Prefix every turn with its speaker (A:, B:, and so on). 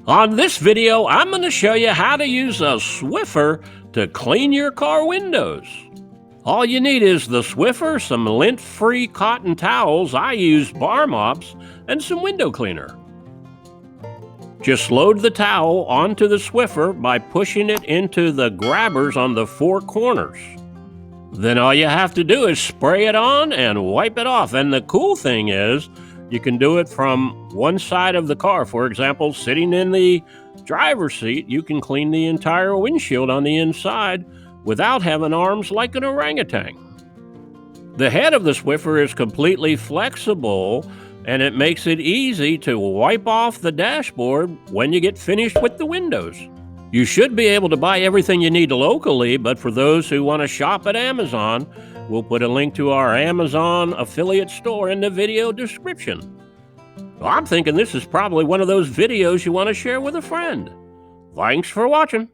A: On this video, I'm going to show you how to use a Swiffer to clean your car windows. All you need is the Swiffer, some lint-free cotton towels, I use bar mops, and some window cleaner. Just load the towel onto the Swiffer by pushing it into the grabbers on the four corners. Then all you have to do is spray it on and wipe it off. And the cool thing is, you can do it from one side of the car. For example, sitting in the driver's seat, you can clean the entire windshield on the inside without having arms like an orangutan. The head of the Swiffer is completely flexible, and it makes it easy to wipe off the dashboard when you get finished with the windows. You should be able to buy everything you need locally, but for those who want to shop at Amazon, we'll put a link to our Amazon affiliate store in the video description. Well, I'm thinking this is probably one of those videos you want to share with a friend. Thanks for watching.